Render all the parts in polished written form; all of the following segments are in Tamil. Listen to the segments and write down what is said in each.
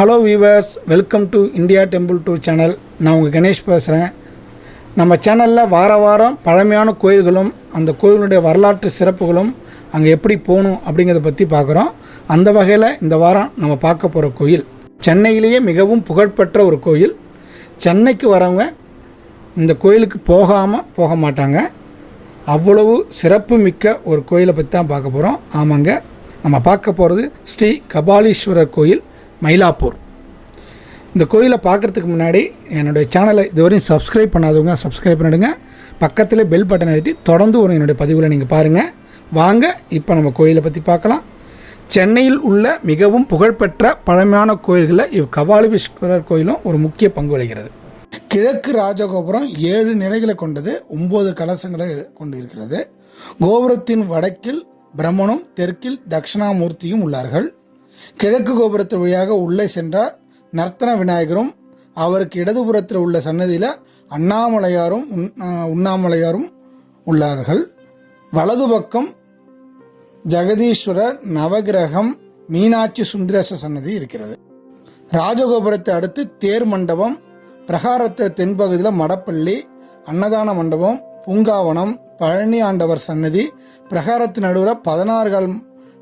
Hello viewers, welcome to India temple tour channel. நான் உங்கள் கணேஷ் பேசுகிறேன். நம்ம சேனலில் வாரம் பழமையான கோயில்களும் அந்த கோயிலுடைய வரலாற்று சிறப்புகளும் அங்கே எப்படி போகணும் அப்படிங்கிறத பற்றி பார்க்குறோம். அந்த வகையில் இந்த வாரம் நம்ம பார்க்க போகிற கோயில் சென்னையிலேயே மிகவும் புகழ்பெற்ற ஒரு கோயில். சென்னைக்கு வரவங்க இந்த கோயிலுக்கு போக மாட்டாங்க. அவ்வளவு சிறப்பு மிக்க ஒரு கோயிலை பற்றி தான் பார்க்க போகிறோம். ஆமாங்க, நம்ம பார்க்க போகிறது ஸ்ரீ கபாலீஸ்வரர் கோயில், மயிலாப்பூர். இந்த கோயிலை பார்க்குறதுக்கு முன்னாடி என்னுடைய சேனலை இதுவரையும் சப்ஸ்கிரைப் பண்ணாதவங்க சப்ஸ்கிரைப் பண்ணிடுங்க. பக்கத்தில் பெல் பட்டன் அழுத்தி தொடர்ந்து ஒரு என்னுடைய பதிவில் நீங்கள் பாருங்கள். வாங்க இப்போ நம்ம கோயிலை பற்றி பார்க்கலாம். சென்னையில் உள்ள மிகவும் புகழ்பெற்ற பழமையான கோயில்களில் கபாலீஸ்வரர் கோயிலும் ஒரு முக்கிய பங்கு வகிக்கிறது. கிழக்கு ராஜகோபுரம் 7 நிலைகளை கொண்டது, 9 கலசங்களை கொண்டு இருக்கிறது. கோபுரத்தின் வடக்கில் பிரம்மனும் தெற்கில் தட்சிணாமூர்த்தியும் உள்ளார்கள். கிழக்கு கோபுரத்தின் வழியாக உள்ளே சென்றார் நர்த்தன விநாயகரும், அவருக்கு இடதுபுறத்தில் உள்ள சன்னதியில் அண்ணாமலையாரும் உண்ணாமலையாரும் உள்ளார்கள். வலது பக்கம் ஜெகதீஸ்வரர், நவகிரகம், மீனாட்சி சுந்தரேச சன்னதி இருக்கிறது. ராஜகோபுரத்தை அடுத்து தேர் மண்டபம், பிரகாரத்தை தென்பகுதியில் மடப்பள்ளி, அன்னதான மண்டபம், பூங்காவனம், பழனி ஆண்டவர் சன்னதி, பிரகாரத்தின் நடுவில் 16 கால்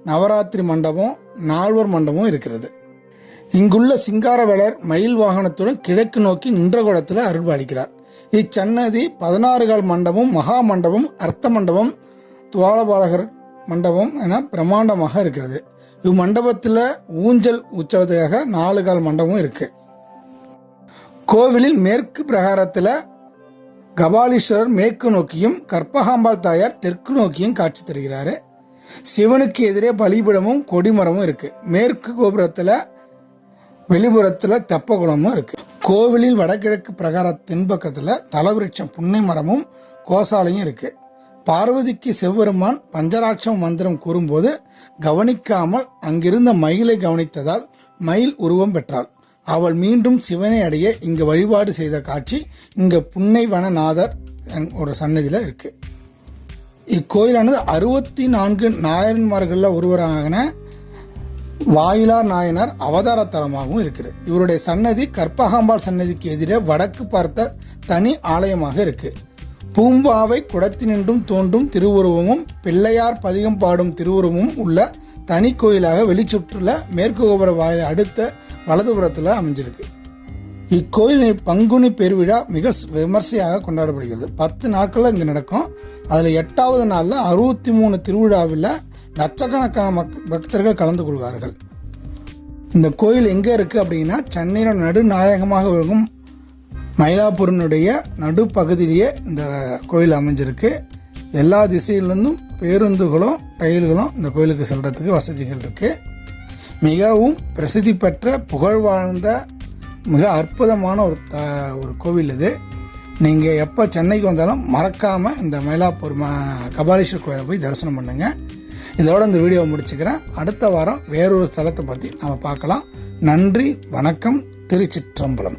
நவராத்திரி மண்டபம், 4 மண்டபம் இருக்கிறது. இங்குள்ள சிங்காரவேலர் மயில் வாகனத்துடன் கிழக்கு நோக்கி நின்ற குடத்தில் அருள்பாலிக்கிறார். இச்சன்னதி 16 கால் மண்டபம், மகா மண்டபம், அர்த்த மண்டபம், துவாலபாலகர் மண்டபம் என பிரம்மாண்டமாக இருக்கிறது. இம்மண்டபத்தில் ஊஞ்சல் உற்சவத்துக்காக 4 கால் மண்டபம் இருக்கு. கோவிலில் மேற்கு பிரகாரத்தில் கபாலீஸ்வரர் மேற்கு நோக்கியும் கற்பகாம்பாள் தாயார் தெற்கு நோக்கியும் காட்சி தருகிறாரு. சிவனுக்கு எதிரே பலிபீடமும் கொடிமரமும் இருக்கு. மேற்கு கோபுரத்தில் வெளிப்புறத்தில் தெப்பகுளமும் இருக்கு. கோவிலில் வடகிழக்கு பிரகார தென்பக்கத்தில் தலவிருட்சம் புன்னை மரமும் கோசாலையும் இருக்கு. பார்வதிக்கு சிவபெருமான் பஞ்சராட்சம் மந்திரம் கூறும்போது கவனிக்காமல் அங்கிருந்த மயிலை கவனித்ததால் மயில் உருவம் பெற்றாள். அவள் மீண்டும் சிவனை அடைய இங்கு வழிபாடு செய்த காட்சி இங்கு புன்னைவனநாதர் ஒரு சன்னதியில் இருக்கு. இக்கோயிலானது 64 நாயன்மார்களில் ஒருவரான வாயிலார் நாயனார் அவதார தலமாகவும் இருக்குது. இவருடைய சன்னதி கற்பகாம்பாள் சன்னதிக்கு எதிரே வடக்கு பார்த்த தனி ஆலயமாக இருக்கு. பூம்பாவை குடத்தினின்றும் தோன்றும் திருவுருவமும் பிள்ளையார் பதிகம் பாடும் திருவுருவமும் உள்ள தனி கோயிலாக வெளிச்சுற்றுல மேற்கு கோபுர வாயிலை அடுத்த வலதுபுறத்தில் அமைஞ்சிருக்கு. இக்கோயில் பங்குனி பெருவிழா மிக விமர்சையாக கொண்டாடப்படுகிறது. 10 நாட்கள் இங்கே நடக்கும். அதில் 8வது நாளில் 63 திருவிழாவில் லட்சக்கணக்கான பக்தர்கள் கலந்து கொள்வார்கள். இந்த கோயில் எங்கே இருக்குது அப்படின்னா, சென்னையில் நடுநாயகமாக விளங்கும் மயிலாப்பூரினுடைய நடுப்பகுதியிலேயே இந்த கோயில் அமைஞ்சிருக்கு. எல்லா திசையிலிருந்தும் பேருந்துகளும் ரயில்களும் இந்த கோயிலுக்கு செல்றதுக்கு வசதிகள் இருக்குது. மிகவும் பிரசித்தி பெற்ற புகழ் வாழ்ந்த மிக அற்புதமான ஒரு கோவில் இது. நீங்கள் எப்போ சென்னைக்கு வந்தாலும் மறக்காமல் இந்த மயிலாப்பூர் கபாலீஸ்வரர் கோயிலை போய் தரிசனம் பண்ணுங்கள். இதோட இந்த வீடியோவை முடிச்சுக்கிறேன். அடுத்த வாரம் வேறொரு ஸ்தலத்தை பற்றி நம்ம பார்க்கலாம். நன்றி, வணக்கம், திருச்சிற்றம்பலம்.